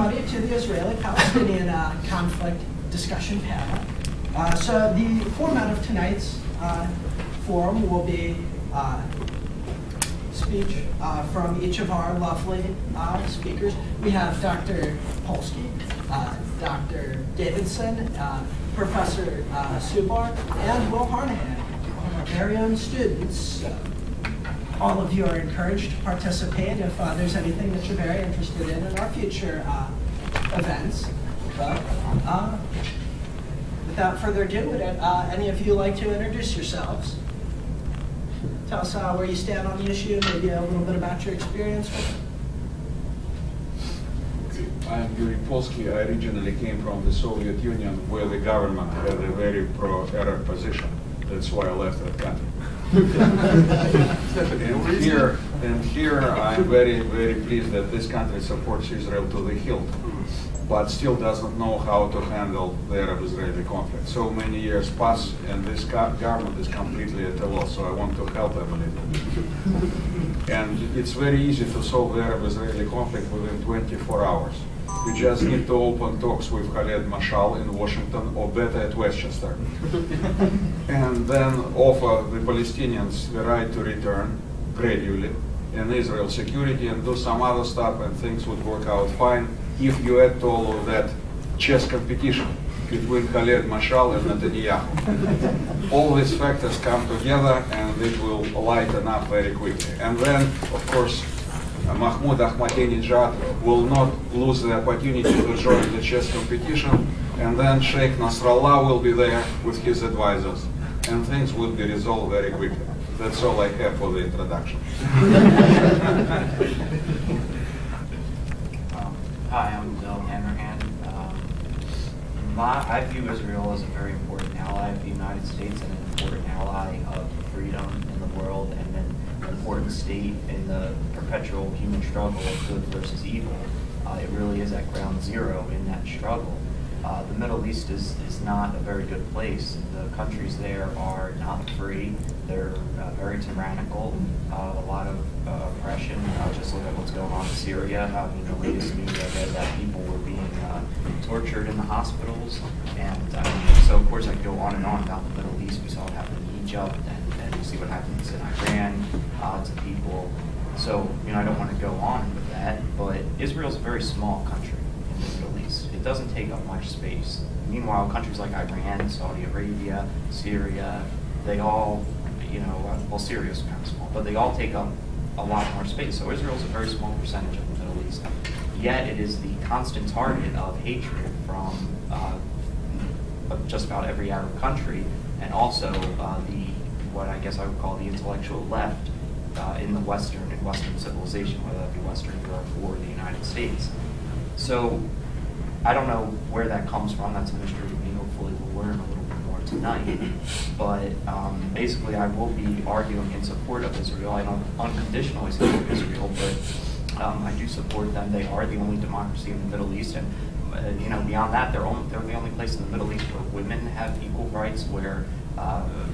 everybody to the Israeli-Palestinian conflict discussion panel. So the format of tonight's forum will be speech from each of our lovely speakers. We have Dr. Polsky, Dr. Davidson, Professor Subar, and Will Hanrahan, one of our very own students. All of you are encouraged to participate if there's anything that you're very interested in our future events. But without further ado, would any of you like to introduce yourselves? Tell us where you stand on the issue, maybe a little bit about your experience with it. I'm Yury Polsky. I originally came from the Soviet Union, where the government had a very pro-Arab position. That's why I left that country. and here I'm very, very pleased that this country supports Israel to the hilt, but still doesn't know how to handle the Arab-Israeli conflict. So many years pass, and this government is completely at a loss, so I want to help them a little bit. And it's very easy to solve the Arab-Israeli conflict within 24 hours. We just need to open talks with Khaled Mashal in Washington, or better at Westchester, and then offer the Palestinians the right to return gradually, and Israel security, and do some other stuff, and things would work out fine if you add to all of that chess competition between Khaled Mashal and Netanyahu. All these factors come together, and it will lighten up very quickly. And then, of course, Mahmoud Ahmadinejad will not lose the opportunity to join the chess competition, and then Sheikh Nasrallah will be there with his advisors, and things would be resolved very quickly. That's all I have for the introduction. Hi, I'm Hanrahan. I view Israel as a very important ally of the United States and an important ally of freedom in the world, and an important state in the perpetual human struggle of good versus evil. It really is at ground zero in that struggle. The Middle East is not a very good place. The countries there are not free. They're very tyrannical, a lot of oppression. Just look at what's going on in Syria. In the latest news I read that people were being tortured in the hospitals. And so of course I could go on and on about the Middle East. We saw what happened in Egypt, and you see what happens in Iran to people. So, I don't want to go on with that, but Israel's a very small country in the Middle East. It doesn't take up much space. Meanwhile, countries like Iran, Saudi Arabia, Syria, they all, well, Syria's kind of small, but they all take up a lot more space. So Israel's a very small percentage of the Middle East. Yet it is the constant target of hatred from just about every Arab country, and also what I guess I would call the intellectual left in Western civilization, whether that be Western Europe or the United States. So I don't know where that comes from. That's a mystery to me. Hopefully we'll learn a little bit more tonight. But basically I will be arguing in support of Israel. I don't unconditionally support Israel, but I do support them. They are the only democracy in the Middle East, and beyond that, they're the only place in the Middle East where women have equal rights, where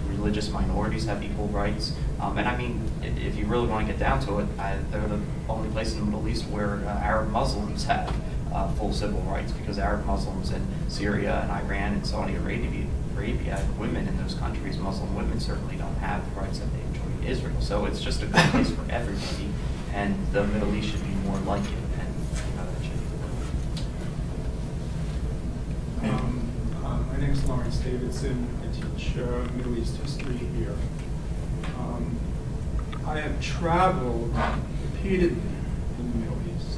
religious minorities have equal rights. And I mean, if you really want to get down to it, they're the only place in the Middle East where Arab Muslims have full civil rights, because Arab Muslims in Syria and Iran and Saudi Arabia, women in those countries, Muslim women, certainly don't have the rights that they enjoy in Israel. So it's just a good place for everybody, and the Middle East should be more like it. My name is Lawrence Davidson. I teach Middle East history here. I have traveled repeatedly in the Middle East,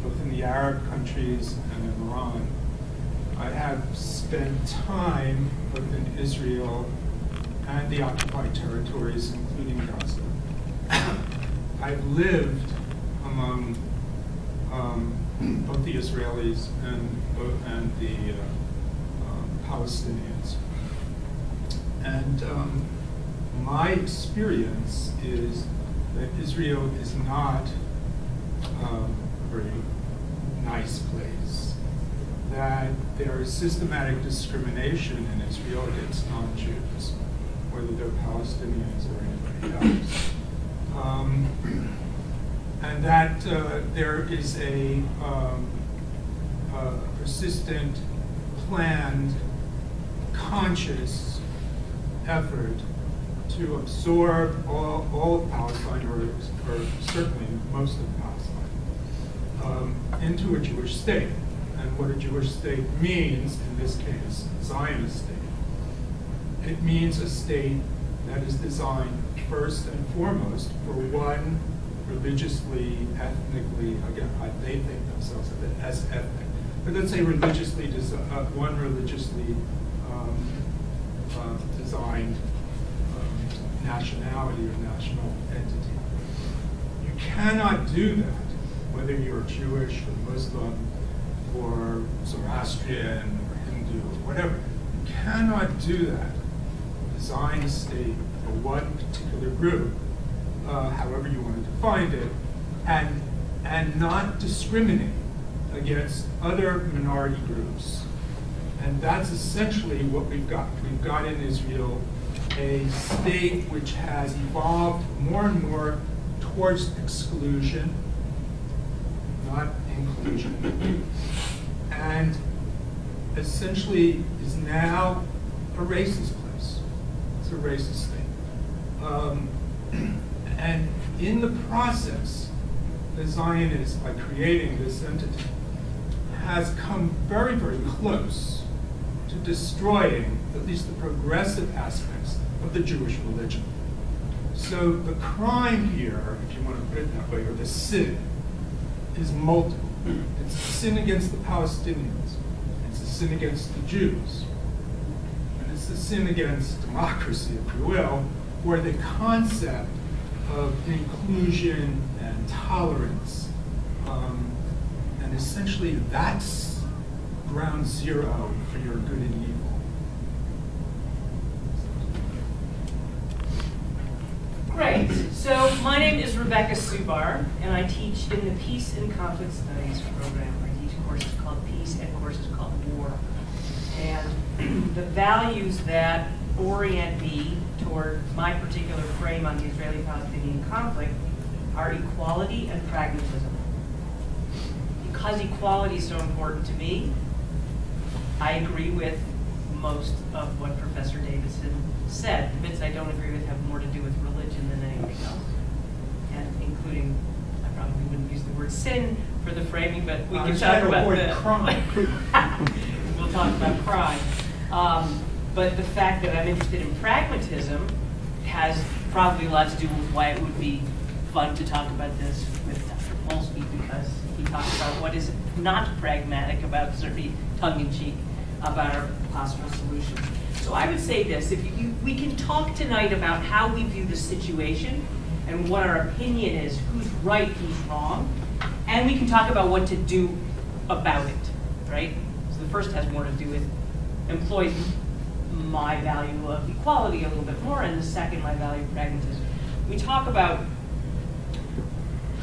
both in the Arab countries and in Iran. I have spent time both in Israel and the occupied territories, including Gaza. I've lived among both the Israelis and the Palestinians. And my experience is that Israel is not a very nice place, that there is systematic discrimination in Israel against non-Jews, whether they're Palestinians or anybody else. and that there is a persistent, planned, conscious effort to absorb all of Palestine, or certainly most of Palestine, into a Jewish state. And what a Jewish state means, in this case, Zionist state, it means a state that is designed first and foremost for one religiously, ethnically, again, they think themselves as ethnic, but let's say religiously, one religiously designed nationality or national entity. You cannot do that, whether you're Jewish or Muslim or Zoroastrian or Hindu or whatever. You cannot do that. Design a state for one particular group, however you want to define it, and not discriminate against other minority groups. And that's essentially what we've got. We've got in Israel a state which has evolved more and more towards exclusion, not inclusion, and essentially is now a racist place. It's a racist state. And in the process, the Zionists, by creating this entity, has come very, very close to destroying at least the progressive aspects of the Jewish religion. So the crime here, if you want to put it that way, or the sin, is multiple. It's a sin against the Palestinians. It's a sin against the Jews. And it's a sin against democracy, if you will, where the concept of inclusion and tolerance, and essentially that's ground zero for your good and evil. Great. So my name is Rebecca Subar, and I teach in the Peace and Conflict Studies program. I teach courses called Peace and courses called War. And the values that orient me toward my particular frame on the Israeli-Palestinian conflict are equality and pragmatism. Because equality is so important to me, I agree with most of what Professor Davidson said. The bits I don't agree with have more to do with religion than anything else. And including, I probably wouldn't use the word sin for the framing, but we can talk about crime. We'll talk about crime. But the fact that I'm interested in pragmatism has probably a lot to do with why it would be fun to talk about this with Dr. Polsky, because he talks about what is not pragmatic about, certainly tongue-in-cheek, about our possible solutions. So I would say this, we can talk tonight about how we view the situation and what our opinion is, who's right, who's wrong, and we can talk about what to do about it, right? So the first has more to do with employees, my value of equality a little bit more, and the second, my value of pragmatism. We talk about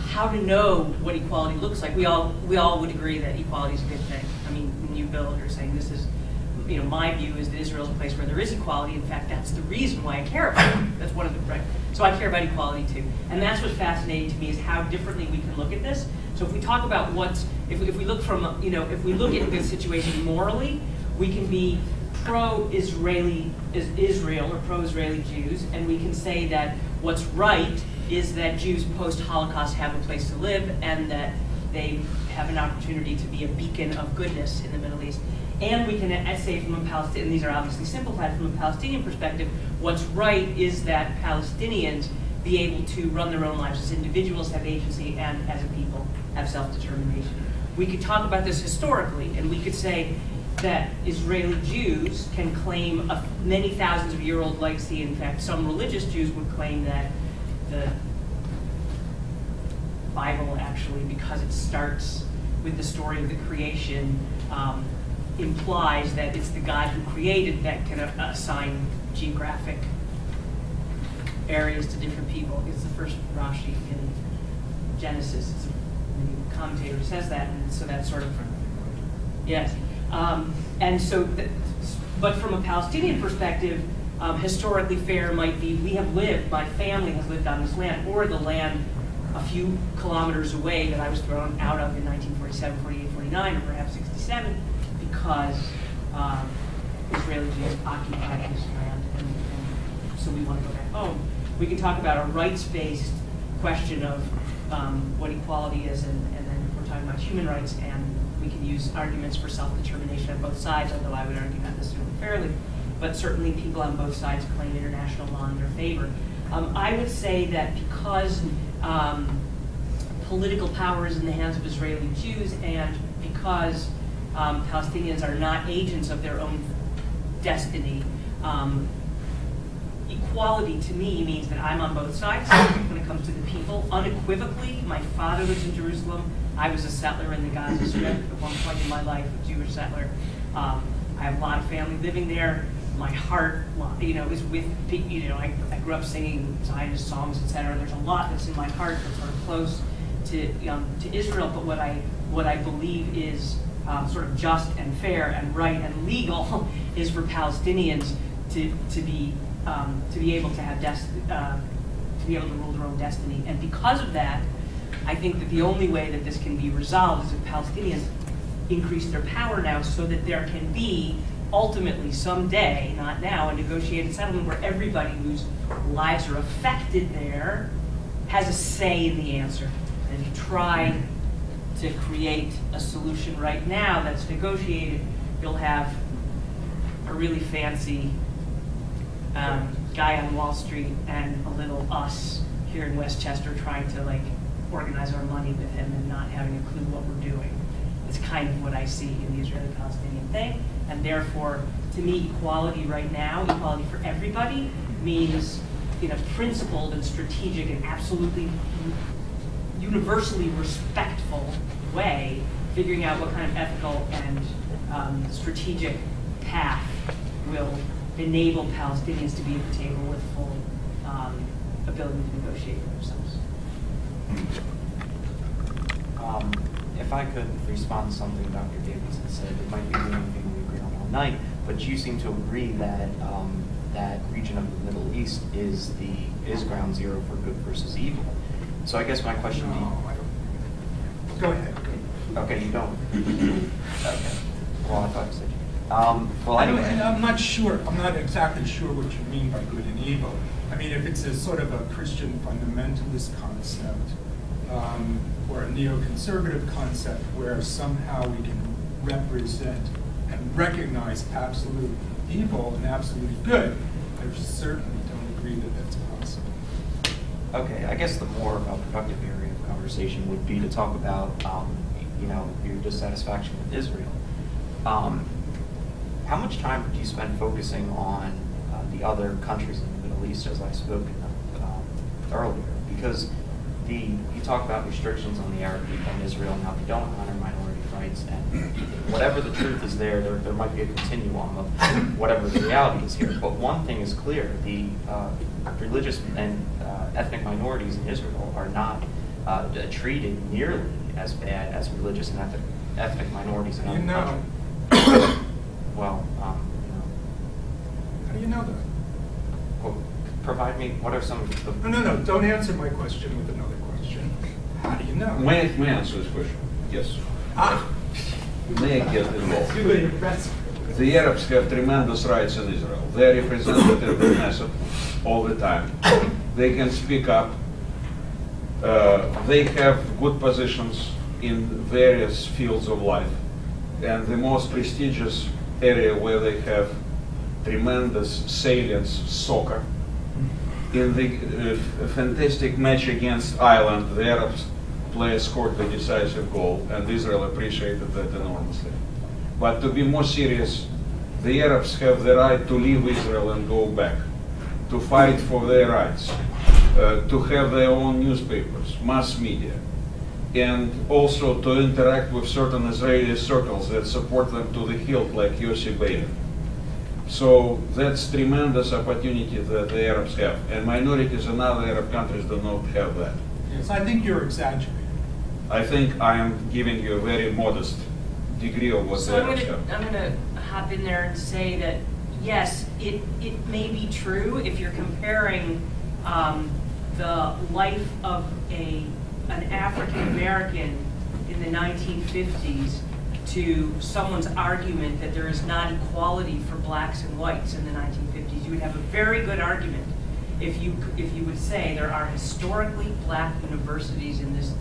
how to know what equality looks like. We all would agree that equality is a good thing. I mean, when you, Bill, are saying this is, my view is that Israel is a place where there is equality. In fact, that's the reason why I care about it. That's one of the, right? So I care about equality too. And that's what's fascinating to me, is how differently we can look at this. So if we talk about if we look from, if we look at the situation morally, we can be pro-Israeli Israel or pro-Israeli Jews, and we can say that what's right is that Jews post-Holocaust have a place to live and that they have an opportunity to be a beacon of goodness in the Middle East. And we can say from a Palestinian, and these are obviously simplified, from a Palestinian perspective, what's right is that Palestinians be able to run their own lives as individuals, have agency, and as a people have self-determination. We could talk about this historically, and we could say that Israeli Jews can claim a many thousands of year old legacy. In fact, some religious Jews would claim that the Bible actually, because it starts with the story of the creation, implies that it's the God who created that can assign geographic areas to different people. It's the first Rashi in Genesis. It's a commentator who says that, and so that's sort of from, yes. And so, but from a Palestinian perspective, historically fair might be, we have lived, my family has lived on this land, or the land a few kilometers away that I was thrown out of in 1947, 48, 49, or perhaps 67, because Israeli Jews occupied this land, and so we want to go back home. We can talk about a rights-based question of what equality is, and then we're talking about human rights, and we can use arguments for self-determination on both sides, although I would argue not necessarily fairly, but certainly people on both sides claim international law in their favor. I would say that because political power is in the hands of Israeli Jews, and because Palestinians are not agents of their own destiny, equality to me means that I'm on both sides when it comes to the people. Unequivocally, my father lives in Jerusalem. I was a settler in the Gaza Strip at one point in my life, a Jewish settler. I have a lot of family living there. My heart, is with, I grew up singing Zionist songs, etc. There's a lot that's in my heart that's sort of close to Israel. But what I believe is sort of just and fair and right and legal is for Palestinians to be able to have to be able to rule their own destiny. And because of that, I think that the only way that this can be resolved is if Palestinians increase their power now, so that there can be ultimately someday, not now, a negotiated settlement where everybody whose lives are affected there has a say in the answer. And if you try to create a solution right now that's negotiated, you'll have a really fancy guy on Wall Street and a little us here in Westchester trying to organize our money with him and not having a clue what we're doing. It's kind of what I see in the Israeli-Palestinian thing, and therefore, to me, equality right now, equality for everybody, means in a principled and strategic and absolutely universally respectful way, figuring out what kind of ethical and strategic path will enable Palestinians to be at the table with full ability to negotiate for themselves. If I could respond to something Dr. Davidson said, it might be the only thing we agree on all night, but you seem to agree that that region of the Middle East is ground zero for good versus evil. So I guess my question to you... I don't. Go ahead. Okay, you don't. Okay. Well, I thought you said you. Well, anyway. I'm not sure. I'm not exactly sure what you mean by good and evil. I mean, if it's a sort of a Christian fundamentalist concept, or a neoconservative concept where somehow we can represent and recognize absolute evil and absolute good, I certainly don't agree that that's possible. Okay, I guess the more productive area of conversation would be to talk about, your dissatisfaction with Israel. How much time do you spend focusing on the other countries in the Middle East, as I spoke earlier? Because you talk about restrictions on the Arab people in Israel and how they don't honor minority rights, and whatever the truth is there might be a continuum of whatever the reality is here. But one thing is clear: the religious and ethnic minorities in Israel are not treated nearly as bad as religious and ethnic minorities in other countries. Well, How do you know that? well, provide me, what are some of the... No, don't answer my question with another question. How do you know? May I answer this question? Yes. May I get involved? The Arabs have tremendous rights in Israel. They are represented in the Knesset all the time. They can speak up. They have good positions in various fields of life. And the most prestigious area where they have tremendous salience, soccer. In the fantastic match against Ireland, the Arabs players scored the decisive goal, and Israel appreciated that enormously. But to be more serious, the Arabs have the right to leave Israel and go back, to fight for their rights, to have their own newspapers, mass media, and also to interact with certain Israeli circles that support them to the hilt, like Yossi Beilin. So that's tremendous opportunity that the Arabs have, and minorities in other Arab countries do not have that. Yes, I think you're exaggerating. I think I am giving you a very modest degree of what So the Arabs have. I'm going to hop in there and say that, yes, it may be true if you're comparing the life of a an African American in the 1950s to someone's argument that there is not equality for blacks and whites in the 1950s, you would have a very good argument if you would say there are historically black universities in this,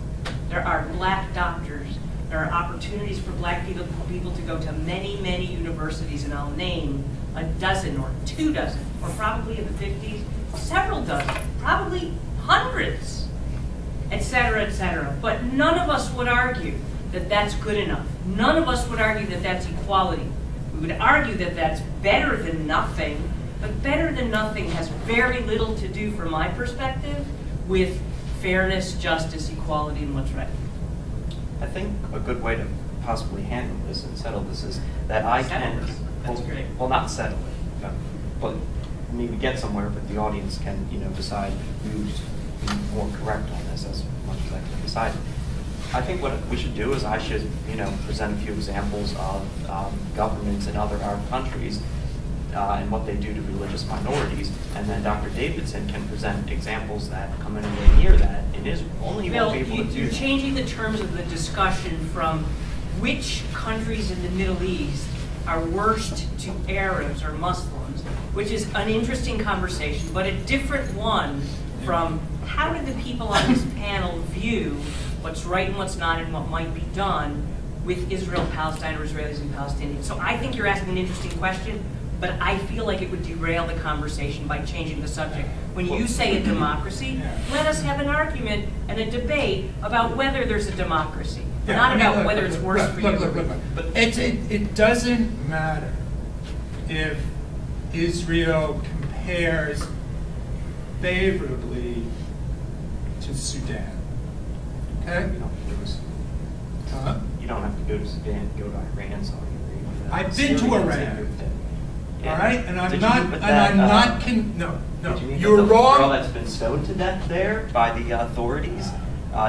there are black doctors, there are opportunities for black people to go to many, many universities, and I'll name a dozen or 2 dozen, or probably in the 50s, several dozen, probably hundreds, et cetera, but none of us would argue that that's good enough. None of us would argue that that's equality. We would argue that that's better than nothing, but better than nothing has very little to do, from my perspective, with fairness, justice, equality, and what's right. I think a good way to possibly handle this and settle this is that I can, That's great. well, not settle it, but maybe get somewhere, but the audience can, decide who's more correct on this as much as I can decide. I think what we should do is I should, present a few examples of governments in other Arab countries and what they do to religious minorities, and then Dr. Davidson can present examples that come anywhere near that in Israel. Only he Bill, won't be able to do you're that. changing the terms of the discussion from which countries in the Middle East are worst to Arabs or Muslims, which is an interesting conversation, but a different one from how do the people on this panel view what's right and what's not and what might be done with Israel, Palestine, or Israelis and Palestinians. So I think you're asking an interesting question, but I feel like it would derail the conversation by changing the subject. When you say a democracy, let us have an argument and a debate about whether there's a democracy, not about whether it's worse for you. Look. It doesn't matter if Israel compares favorably to Sudan. Okay? You don't have to go to Sudan. Huh? You don't have to go to Sudan, go to Iran, Saudi Arabia. I've been to Syria, Iran. Yeah. All right, and I'm Did you not, meet with and I'm that, not, no, Did you meet you're with the girl wrong. that's been stoned to death there by the authorities?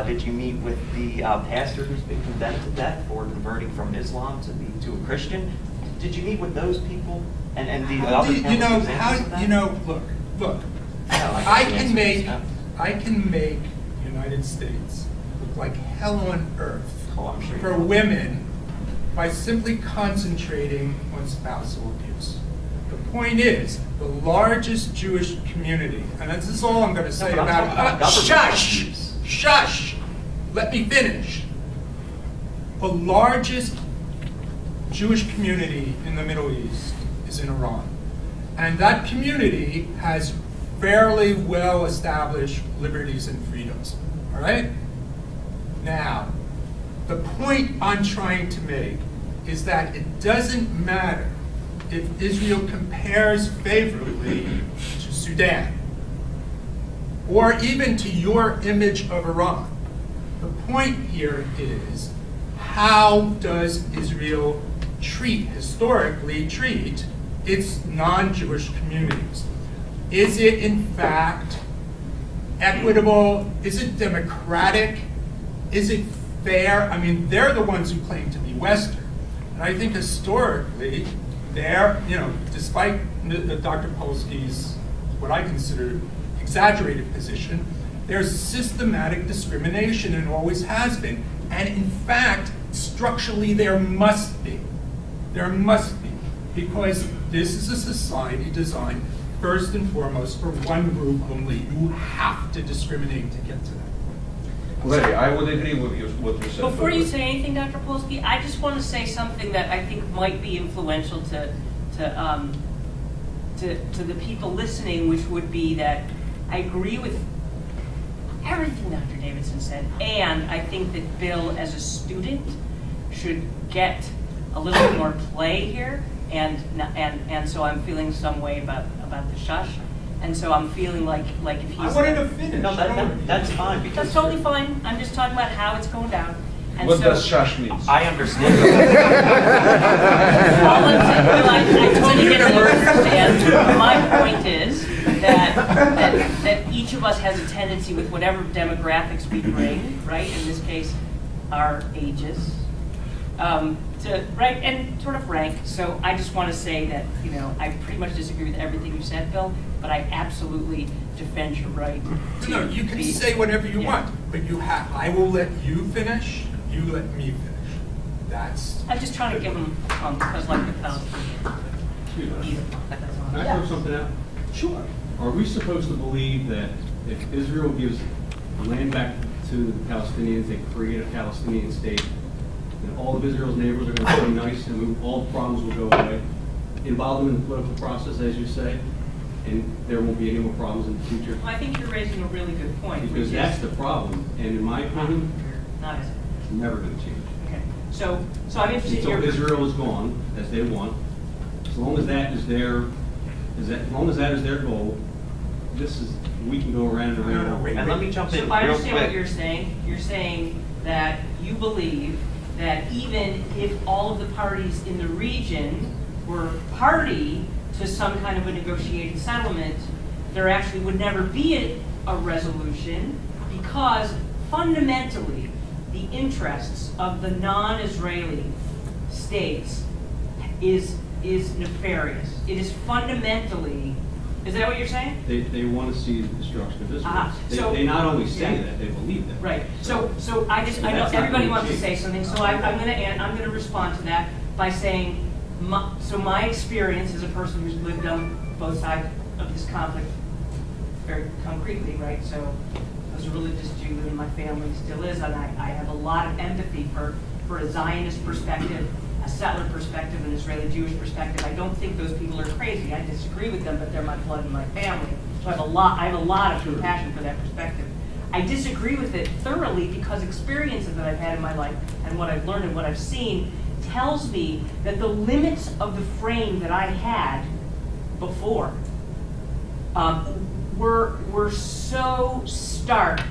Did you meet with the pastor who's been condemned to death for converting from Islam to a Christian? Did you meet with those people and the other examples of that? Look. Yeah, I can can answer make the United States look like hell on earth Oh, I'm sure you for will. women by simply concentrating on spousal abuse. The point is, the largest Jewish community, and this is all I'm going to say but I'm talking about government abuse. Shush! Let me finish. The largest Jewish community in the Middle East is in Iran. And that community has fairly well-established liberties and freedoms. All right? Now, the point I'm trying to make is that it doesn't matter if Israel compares favorably to Sudan, or even to your image of Iran. The point here is, how does Israel historically treat its non-Jewish communities? Is it in fact equitable? Is it democratic? Is it fair? I mean, they're the ones who claim to be Western. And I think historically, they're, despite Dr. Polsky's, what I consider exaggerated position, there's systematic discrimination and always has been. And in fact, structurally, there must be. There must be. Because this is a society designed first and foremost for one group only. You have to discriminate to get to that. Larry, I would agree with you, what you said. Before you say anything, Dr. Polsky, I just want to say something that I think might be influential to the people listening, which would be that I agree with everything Dr. Davidson said, and I think that Bill, as a student, should get a little bit more play here, and so I'm feeling some way about the shush. And so I'm feeling like if he's... I wanted to finish. No, that's fine. Because That's totally fine. I'm just talking about how it's going down. And What so, does shush mean? I understand. all I'm saying, Bill, I totally get that you understand. My point is that each of us has a tendency with whatever demographics we bring, right? In this case, our ages, right, and sort of rank. So I just want to say that, you know, I pretty much disagree with everything you said, Bill, but I absolutely defend your right to No, you can be, say whatever you yeah. want, but I will let you finish, you let me finish. That's. I'm just trying to give them because like the Palestinians. Excuse me. That's all. Can I throw something out? Sure. Are we supposed to believe that if Israel gives land back to the Palestinians, they create a Palestinian state, and all of Israel's neighbors are going to be nice and all the problems will go away? Involve them in the political process, as you say, and there won't be any more problems in the future? Well, I think you're raising a really good point. Because which that's is the problem, and in my opinion, not as it's never going to change. okay. So I'm interested in Until your Israel is gone, as they want, as long as that is their goal, we can go around and around. No, wait. And let me jump So in if I real understand what quick. you're saying, you're saying that you believe that even if all of the parties in the region were party to some kind of a negotiated settlement, there actually would never be a resolution because fundamentally the interests of the non-Israeli states is nefarious. It is fundamentally, is that what you're saying? They want to see the destruction of Israel. So- They not only say yeah. that, they believe that. Right. So I know That's not everybody gonna wants to change. say something. So I'm going to respond to that by saying, my experience as a person who's lived on both sides of this conflict very concretely, right? So I was a religious Jew, and my family still is, and I have a lot of empathy for a Zionist perspective, a settler perspective, an Israeli Jewish perspective. I don't think those people are crazy. I disagree with them, but they're my blood and my family. So I have a lot of compassion for that perspective. I disagree with it thoroughly because experiences that I've had in my life and what I've learned and what I've seen tells me that the limits of the frame that I had before were so stark.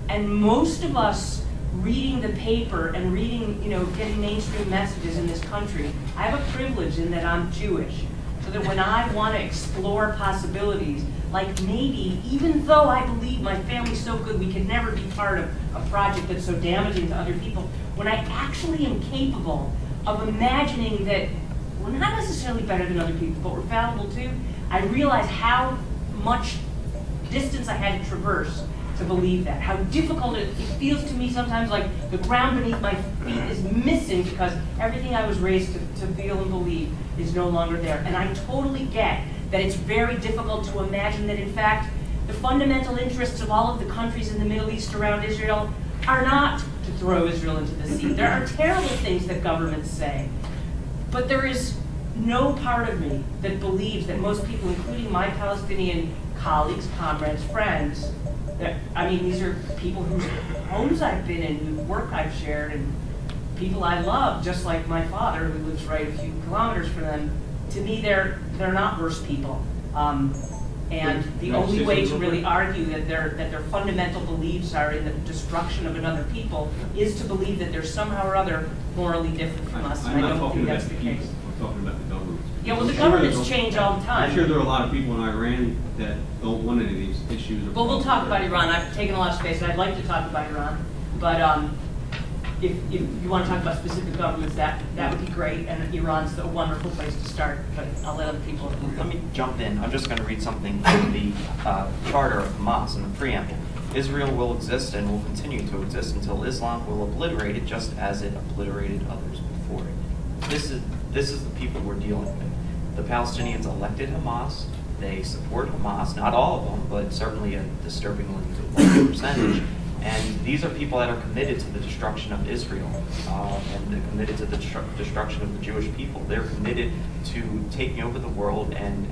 And most of us reading the paper and reading, getting mainstream messages in this country, I have a privilege in that I'm Jewish, so that when I want to explore possibilities, like maybe, even though I believe my family's so good, we can never be part of a project that's so damaging to other people, when I actually am capable of imagining that we're not necessarily better than other people, but we're fallible too, I realize how much distance I had to traverse to believe that, how difficult it feels to me sometimes like the ground beneath my feet is missing because everything I was raised to feel and believe is no longer there. And I totally get that it's very difficult to imagine that in fact the fundamental interests of all of the countries in the Middle East around Israel are not to throw Israel into the sea. There are terrible things that governments say, but there is no part of me that believes that most people, including my Palestinian colleagues, comrades, friends, these are people whose homes I've been in, whose work I've shared, and people I love, just like my father, who lives right a few kilometers from them. To me, they're not worse people. And the only way to really argue that their fundamental beliefs are in the destruction of another people is to believe that they're somehow or other morally different from us. I'm And I not don't talking think about that's the the people, case. I'm talking about the government. Yeah, well, the I'm sure governments there's a- change all the time. I'm sure there are a lot of people in Iran that don't want any of these issues. or Well, we'll problems. talk about Iran. I've taken a lot of space, and I'd like to talk about Iran. But if you want to talk about specific governments, that would be great. And Iran's a wonderful place to start. But I'll let other people. Let me jump in. I'm just going to read something from the charter of Hamas in the preamble. Israel will exist and will continue to exist until Islam will obliterate it, just as it obliterated others before it. This is the people we're dealing with. The Palestinians elected Hamas. They support Hamas, not all of them, but certainly a disturbingly large percentage. And these are people that are committed to the destruction of Israel, and they're committed to the destruction of the Jewish people. They're committed to taking over the world and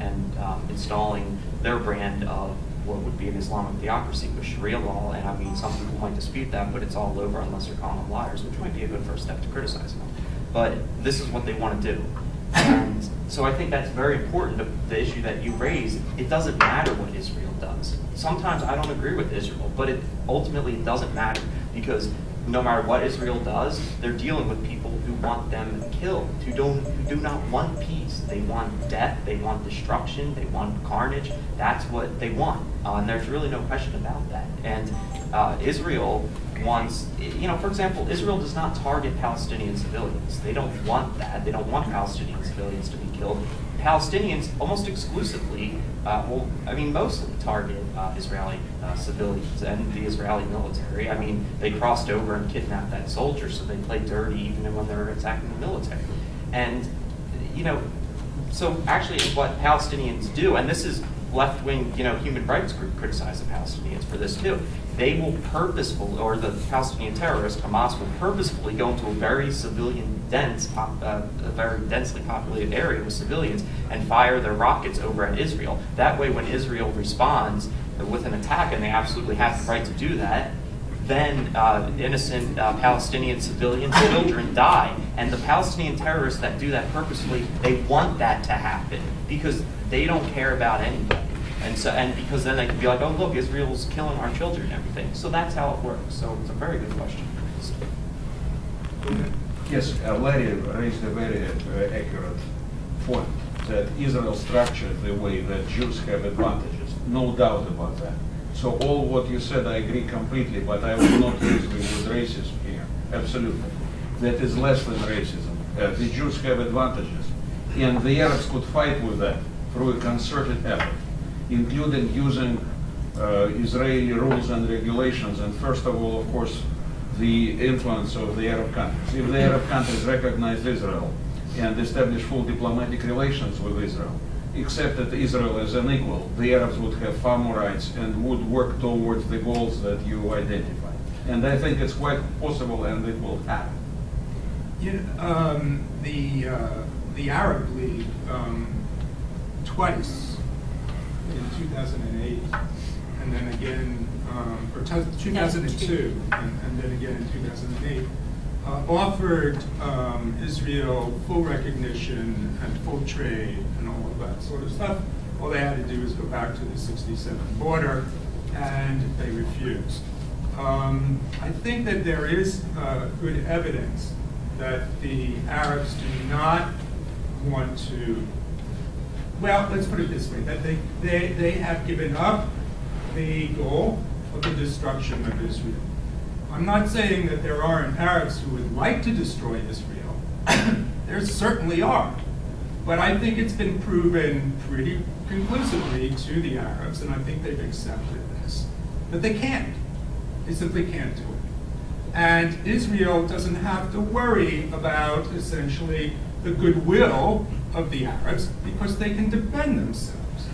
installing their brand of what would be an Islamic theocracy with Sharia law. And I mean, some people might dispute that, but it's all over unless they're calling them liars, which might be a good first step to criticizing them. But this is what they want to do. And so I think that's very important, the issue that you raised. It doesn't matter what Israel does. Sometimes I don't agree with Israel, but ultimately it doesn't matter, because no matter what Israel does, they're dealing with people who want them killed, who do not want peace. They want death, they want destruction, they want carnage. That's what they want, and there's really no question about that. And Israel wants, for example, Israel does not target Palestinian civilians. They don't want that. They don't want Palestinian civilians to be killed. Palestinians almost exclusively, mostly target Israeli civilians and the Israeli military. I mean, they crossed over and kidnapped that soldier, so they play dirty even when they're attacking the military. And, so actually what Palestinians do, and this is left-wing, human rights group criticize the Palestinians for this too. They will purposefully, or the Palestinian terrorist, Hamas, will purposefully go into a very very densely populated area with civilians and fire their rockets over at Israel. That way, when Israel responds with an attack, and they absolutely have the right to do that, then innocent Palestinian civilian children die. And the Palestinian terrorists that do that purposefully, they want that to happen because they don't care about anybody. And because then they can be like, oh, look, Israel's killing our children and everything. So that's how it works. So it's a very good question. Yes, Larry raised a very accurate point that Israel structured the way that Jews have advantages. No doubt about that. So all what you said, I agree completely, but I will not use the word racism here. Absolutely. That is less than racism. The Jews have advantages. And the Arabs could fight with that through a concerted effort, including using Israeli rules and regulations, and first of all, of course, the influence of the Arab countries. If the Arab countries recognize Israel and establish full diplomatic relations with Israel, accepted Israel as an equal, the Arabs would have far more rights and would work towards the goals that you identified. And I think it's quite possible and it will happen. The Arab League twice in 2008 and then again, or 2002 and then again in 2008, offered Israel full recognition and full trade and all of that sort of stuff. All they had to do was go back to the 67 border, and they refused. I think that there is good evidence that the Arabs do not want to, well, let's put it this way, that they have given up the goal of the destruction of Israel. I'm not saying that there aren't Arabs who would like to destroy Israel. There certainly are. But I think it's been proven pretty conclusively to the Arabs, and I think they've accepted this, that they can't. They simply can't do it. And Israel doesn't have to worry about, essentially, the goodwill of the Arabs because they can defend themselves.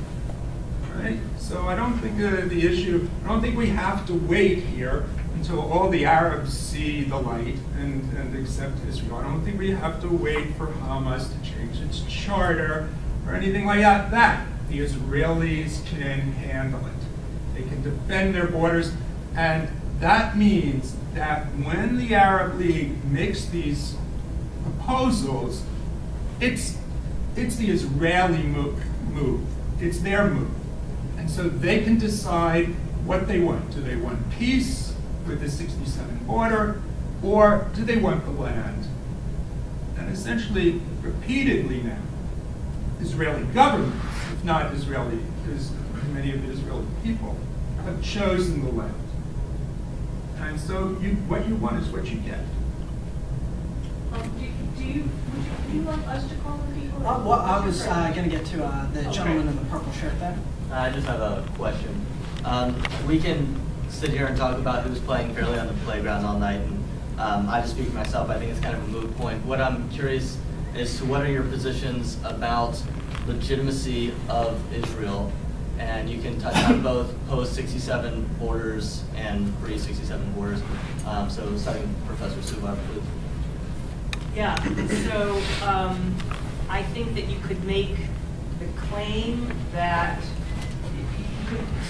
Right? So I don't think the issue, I don't think we have to wait here until all the Arabs see the light and accept Israel. I don't think we have to wait for Hamas to change its charter or anything like that. The Israelis can handle it. They can defend their borders, and that means that when the Arab League makes these proposals, it's the Israeli move. It's their move. And so they can decide what they want. Do they want peace with the 67 border, or do they want the land? And essentially, repeatedly now, Israeli governments, if not Israeli, many of the Israeli people, have chosen the land. And so what you want is what you get. Would you like us to call the people? Well, I was going to get to the gentleman in the purple shirt there. I just have a question. We can sit here and talk about who's playing fairly on the playground all night, and I just speak for myself. I think it's kind of a moot point. What I'm curious is to what are your positions about legitimacy of Israel, and you can touch on both post-67 borders and pre-67 borders. So starting with Professor Zubar, please. Yeah, so I think that you could make the claim that,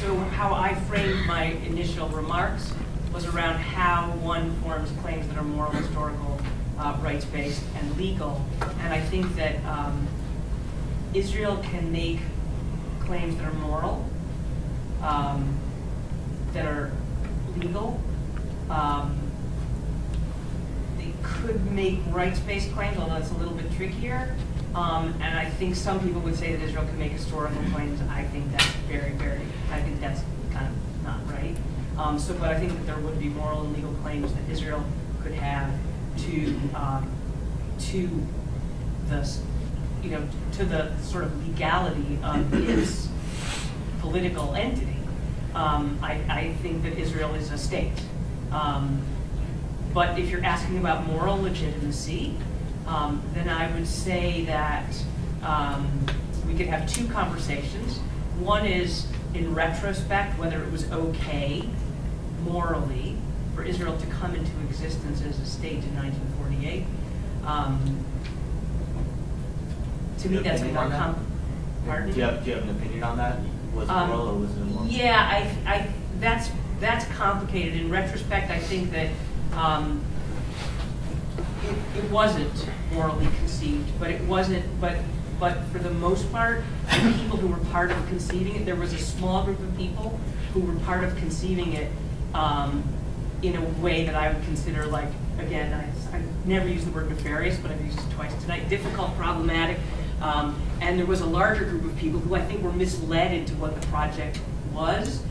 so how I framed my initial remarks was around how one forms claims that are moral, historical, rights-based, and legal. And I think that Israel can make claims that are moral, that are legal. They could make rights-based claims, although it's a little bit trickier. And I think some people would say that Israel can make historical claims. I think that's I think that's kind of not right. But I think that there would be moral and legal claims that Israel could have to the, to the sort of legality of its political entity. I think that Israel is a state. But if you're asking about moral legitimacy, then I would say that we could have two conversations. One is, in retrospect, whether it was okay morally for Israel to come into existence as a state in 1948. To me, that's a pardon? Do you have an opinion on that? Was it moral or was it immoral? Yeah, that's complicated. In retrospect, I think that it wasn't morally conceived, but it wasn't. But for the most part, the people who were part of conceiving it, there was a small group of people who were part of conceiving it in a way that I would consider, like, again, I never use the word nefarious, but I've used it twice tonight, difficult, problematic. And there was a larger group of people who I think were misled into what the project was.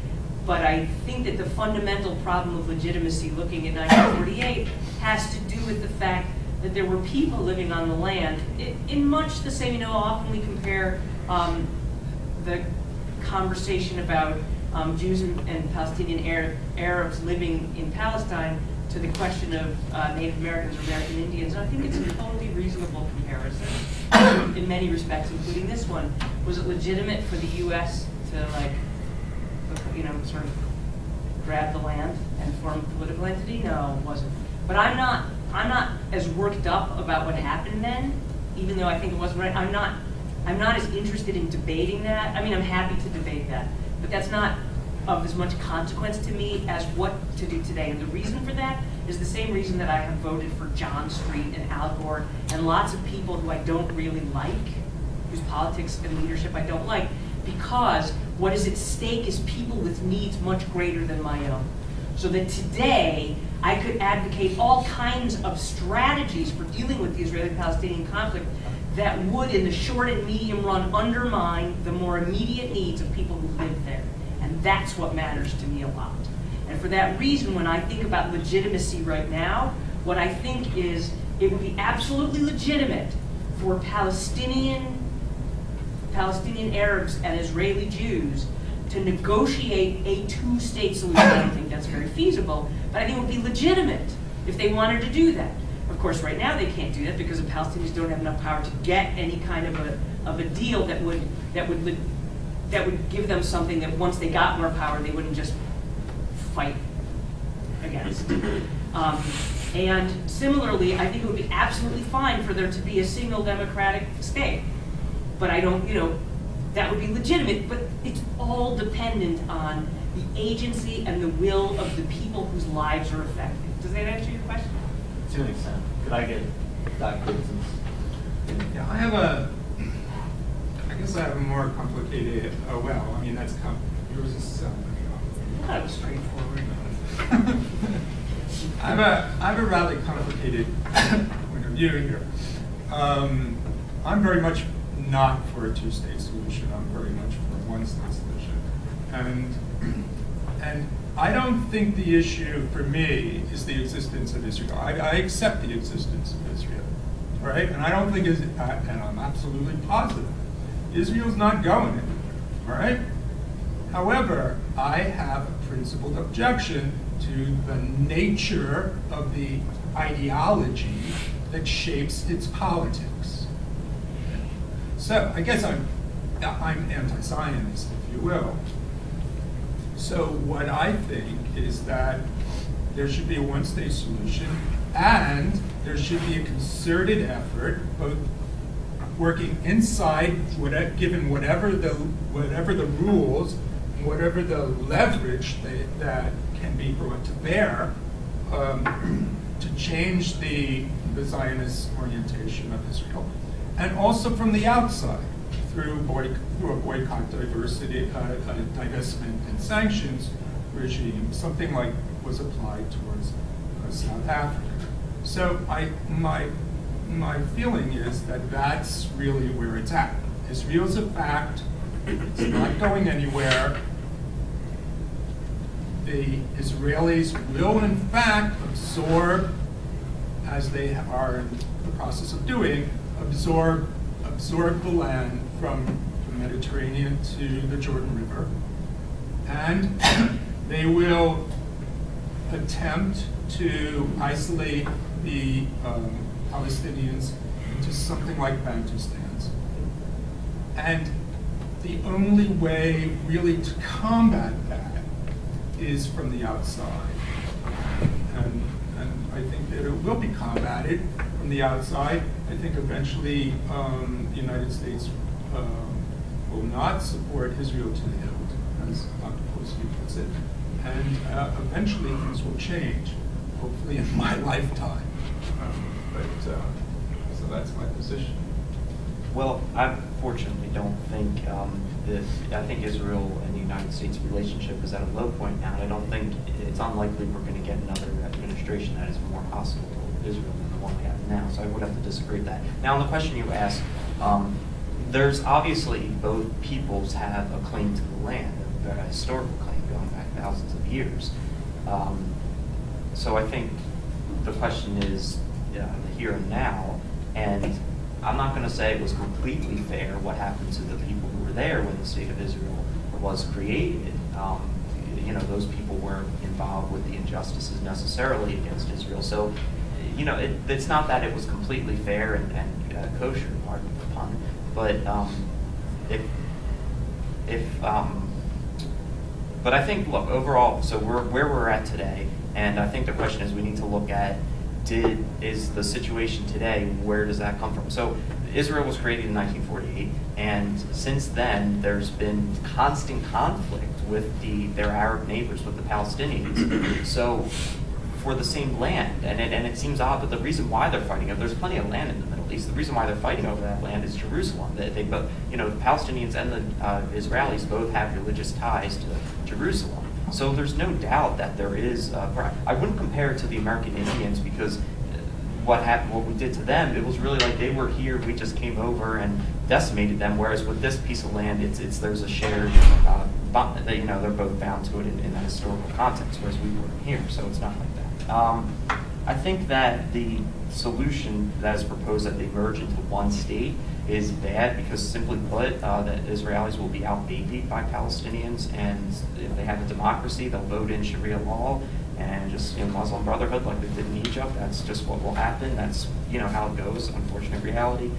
But I think that the fundamental problem of legitimacy looking at 1948 has to do with the fact that there were people living on the land in much the same, often we compare the conversation about Jews and Palestinian Arabs living in Palestine to the question of Native Americans or American Indians. And I think it's a totally reasonable comparison in many respects, including this one. Was it legitimate for the U.S. to, like, sort of grab the land and form a political entity? No, it wasn't. But I'm not as worked up about what happened then, even though I think it wasn't right. I'm not as interested in debating that. I mean, I'm happy to debate that, but that's not of as much consequence to me as what to do today. And the reason for that is the same reason that I have voted for John Street and Al Gore and lots of people who I don't really like, whose politics and leadership I don't like, because what is at stake is people with needs much greater than my own. So that today, I could advocate all kinds of strategies for dealing with the Israeli-Palestinian conflict that would, in the short and medium run, undermine the more immediate needs of people who live there. And that's what matters to me a lot. And for that reason, when I think about legitimacy right now, what I think is it would be absolutely legitimate for Palestinian Arabs and Israeli Jews to negotiate a two-state solution. I don't think that's very feasible, but I think it would be legitimate if they wanted to do that. Of course, right now they can't do that because the Palestinians don't have enough power to get any kind of a deal that would give them something that once they got more power, they wouldn't just fight against. And similarly, I think it would be absolutely fine for there to be a single democratic state. But I don't, that would be legitimate, but it's all dependent on the agency and the will of the people whose lives are affected. Does that answer your question? To an extent. Could I get Dr. Davidson's? Yeah, I guess I have a more complicated, that's yours is That was straightforward. I have a rather complicated point of view here. I'm very much not for a two-state solution. I'm very much for a one-state solution. And I don't think the issue for me is the existence of Israel. I accept the existence of Israel, right? And I don't think, and I'm absolutely positive, Israel's not going anywhere, all right? However, I have a principled objection to the nature of the ideology that shapes its politics. So I guess I'm anti-Zionist, if you will. So what I think is that there should be a one-state solution, and there should be a concerted effort, both working inside, given whatever the rules, whatever the leverage that can be brought to bear, to change the Zionist orientation of Israel, and also from the outside through a boycott, diversity, divestment, and sanctions regime, something like was applied towards South Africa. So my feeling is that that's really where it's at. Israel's a fact. It's not going anywhere. the Israelis will in fact absorb, as they are in the process of doing, absorb the land from the Mediterranean to the Jordan River. And they will attempt to isolate the Palestinians into something like Bantustans. And the only way really to combat that is from the outside. And I think that it will be combated from the outside. I think eventually the United States will not support Israel to the hilt, as Dr. Polsky puts it. And eventually things will change, hopefully in my lifetime. So that's my position. Well, I fortunately don't think I think Israel and the United States relationship is at a low point now. I don't think it's unlikely we're going to get another administration that is more hostile to Israel than the one we have now. So I would have to disagree with that. Now, on the question you asked, there's obviously both peoples have a claim to the land, a historical claim going back thousands of years. So I think the question is the here and now, and I'm not going to say it was completely fair what happened to the people who were there when the state of Israel was created. Those people weren't involved with the injustices necessarily against Israel. So, it's not that it was completely fair and kosher, pardon the pun, but but I think, look, overall, so we're where we're at today, and I think the question is we need to look at is the situation today, where does that come from? So Israel was created in 1948, and since then there's been constant conflict with their Arab neighbors, with the Palestinians. So for the same land, and it seems odd, but the reason why they're fighting over, there's plenty of land in the Middle East. The reason why they're fighting over that land is Jerusalem. They both, the Palestinians and the Israelis both have religious ties to Jerusalem. So there's no doubt that there is. I wouldn't compare it to the American Indians, because what we did to them, it was really like they were here, we just came over and decimated them. Whereas with this piece of land, there's a shared bond. They're both bound to it in that historical context, whereas we weren't here. So it's not like that. I think that the solution that is proposed, that they merge into one state, is bad, because simply put, that Israelis will be outbabied by Palestinians, and if they have a democracy, they'll vote in Sharia law and just Muslim Brotherhood like they did in Egypt. That's just what will happen. That's how it goes. Unfortunate reality.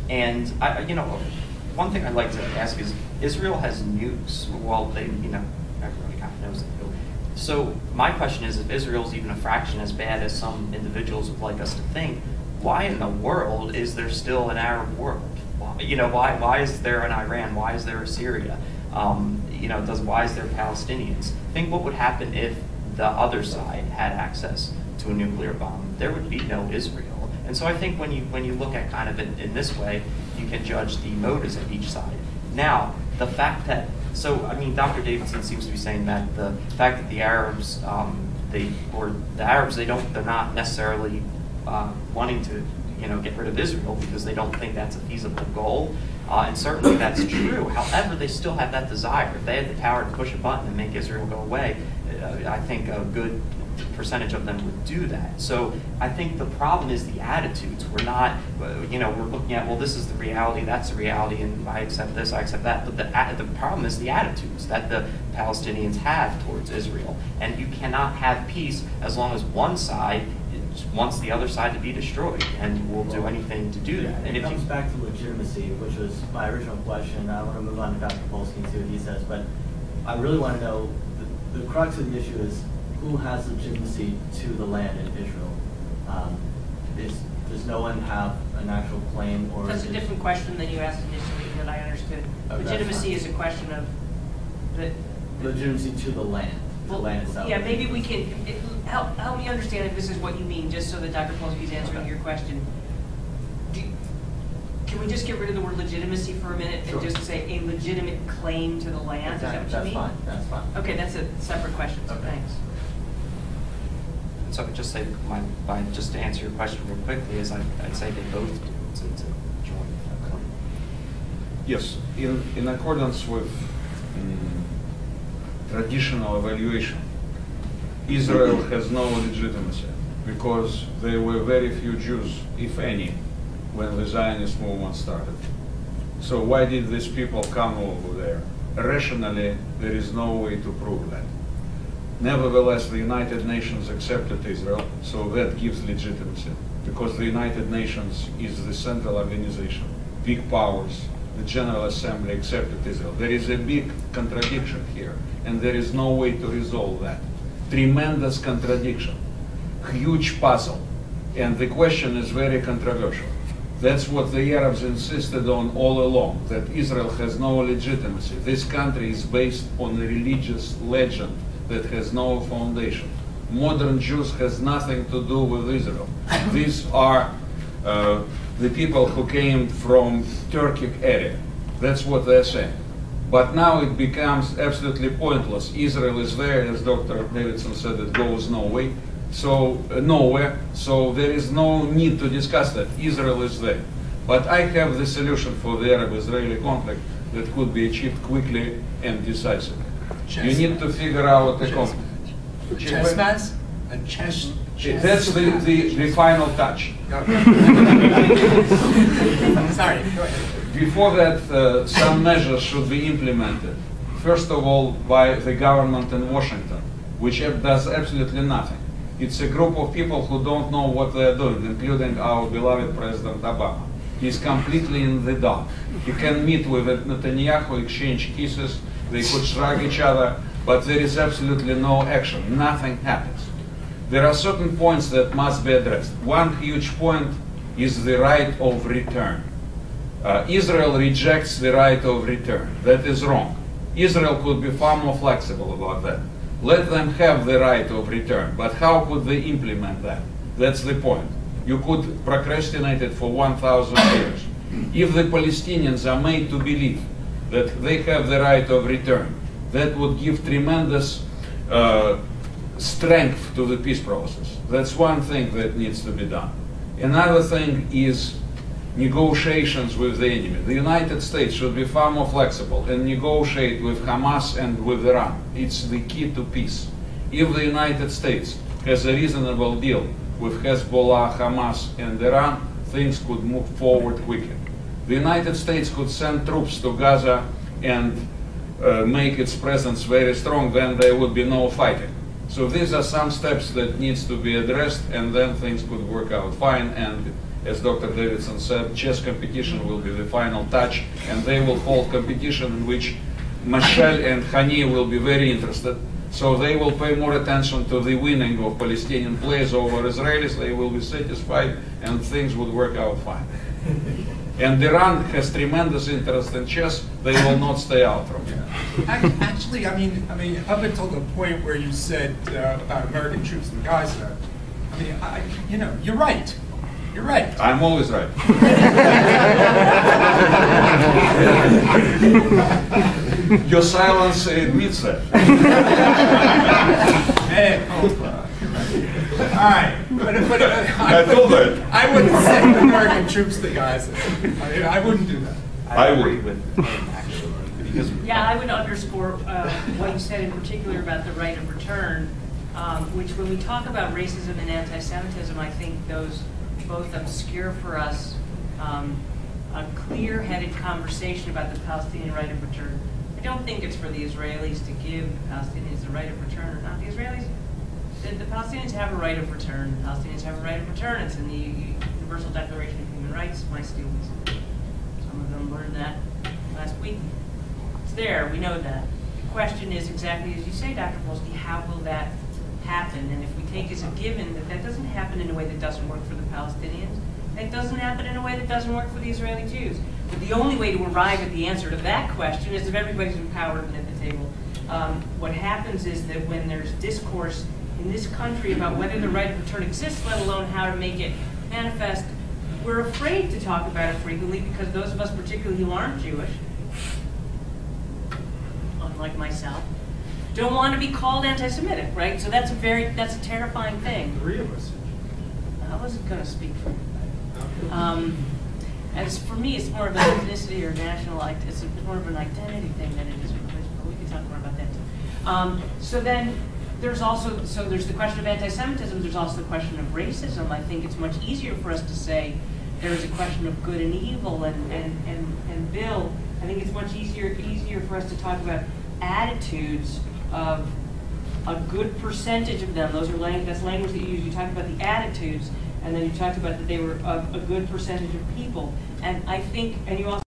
And one thing I'd like to ask is, Israel has nukes. Well, everybody kind of knows they do. So my question is, if Israel's even a fraction as bad as some individuals would like us to think, why in the world is there still an Arab world? Why is there an Iran? Why is there a Syria? Why is there Palestinians? Think what would happen if the other side had access to a nuclear bomb. There would be no Israel. And so I think when you look at kind of it in this way, you can judge the motives of each side. Now, the fact that, Dr. Davidson seems to be saying that the fact that the Arabs, they're not necessarily wanting to, get rid of Israel because they don't think that's a feasible goal. And certainly that's true. However, they still have that desire. If they had the power to push a button and make Israel go away, I think a good percentage of them would do that. So I think the problem is the attitudes. We're not, we're looking at, well, this is the reality, that's the reality, and I accept this, I accept that. But the problem is the attitudes that the Palestinians have towards Israel. And you cannot have peace as long as one side wants the other side to be destroyed, and will do anything to do that. And it comes back to legitimacy, which was my original question. I want to move on to Dr. Polsky and see what he says, but I really want to know, the crux of the issue is, who has legitimacy to the land in Israel? Does no one have an actual claim? Or that's a different question than you asked initially that I understood. Okay, legitimacy is a question of the legitimacy to the land. The land itself. Yeah, maybe we can help me understand if this is what you mean, just so that Dr. Polsky is answering your question. Can we just get rid of the word legitimacy for a minute and just say a legitimate claim to the land? Exactly. Is that what you mean? That's fine. Okay, that's a separate question, so thanks. So I would just say, just to answer your question real quickly, is I'd say they both do. It's a joint claim. Yes, in accordance with traditional evaluation, Israel has no legitimacy because there were very few Jews, if any, when the Zionist movement started. So why did these people come over there? Rationally, there is no way to prove that. Nevertheless, the United Nations accepted Israel, so that gives legitimacy, because the United Nations is the central organization. Big powers, the General Assembly accepted Israel. There is a big contradiction here, and there is no way to resolve that. Tremendous contradiction, huge puzzle, and the question is very controversial. That's what the Arabs insisted on all along, that Israel has no legitimacy. This country is based on a religious legend that has no foundation. Modern Jews has nothing to do with Israel. These are the people who came from Turkic area. That's what they're saying. But now it becomes absolutely pointless. Israel is there, as Dr. Davidson said, it goes nowhere. Nowhere. So there is no need to discuss that. Israel is there. But I have the solution for the Arab-Israeli conflict that could be achieved quickly and decisively. You need to figure out a conflict. Chess match? A chess? That's the final touch. Sorry, go ahead. Before that, some measures should be implemented. First of all, by the government in Washington, which does absolutely nothing. It's a group of people who don't know what they're doing, including our beloved President Obama. He's completely in the dark. He can meet with Netanyahu, exchange kisses, they could shrug each other, but there is absolutely no action. Nothing happens. There are certain points that must be addressed. One huge point is the right of return. Israel rejects the right of return. That is wrong. Israel could be far more flexible about that. Let them have the right of return, but how could they implement that? That's the point. You could procrastinate it for 1,000 years. If the Palestinians are made to believe that they have the right of return, that would give tremendous strength to the peace process. That's one thing that needs to be done. Another thing is negotiations with the enemy. The United States should be far more flexible and negotiate with Hamas and with Iran. It's the key to peace. If the United States has a reasonable deal with Hezbollah, Hamas, and Iran, things could move forward quickly. The United States could send troops to Gaza and make its presence very strong, then there would be no fighting. So these are some steps that needs to be addressed, and then things could work out fine. And as Dr. Davidson said, chess competition will be the final touch, and they will hold competition in which Mashal and Hani will be very interested. So they will pay more attention to the winning of Palestinian players over Israelis. They will be satisfied, and things would work out fine. And Iran has tremendous interest in chess. They will not stay out from it. Actually, I mean, up until the point where you said about American troops in Gaza, I mean, you're right. You're right. I'm always right. Your silence admits that. Hey, you're right. All right. But I told that. I wouldn't send American troops to Gaza. I mean, I wouldn't do that. I agree with him, actually, because Yeah, I would underscore what you said in particular about the right of return, which when we talk about racism and anti-Semitism, I think those both obscure for us a clear-headed conversation about the Palestinian right of return. I don't think it's for the Israelis to give the Palestinians the right of return or not. The Israelis, the Palestinians have a right of return. The Palestinians have a right of return. It's in the Universal Declaration of Human Rights. My students, some of them learned that last week. It's there. We know that. The question is exactly as you say, Dr. Polsky, how will that happen? And if we take as a given that that doesn't happen in a way that doesn't work for the Palestinians, that doesn't happen in a way that doesn't work for the Israeli Jews. But the only way to arrive at the answer to that question is if everybody's empowered and at the table. What happens is that when there's discourse in this country about whether the right of return exists, let alone how to make it manifest, we're afraid to talk about it frequently because those of us particularly who aren't Jewish, unlike myself, don't want to be called anti-Semitic, right? So that's a terrifying thing. Three of us. I wasn't going to speak for you. As for me, it's more of an ethnicity or national, it's more of an identity thing than it is religion, but we can talk more about that too. So then there's also, so there's the question of anti-Semitism, there's also the question of racism. I think it's much easier for us to say there's a question of good and evil and Bill. I think it's much easier for us to talk about attitudes of a good percentage of them. That's language that you use. You talk about the attitudes, and then you talked about that they were a good percentage of people. And I think, and you also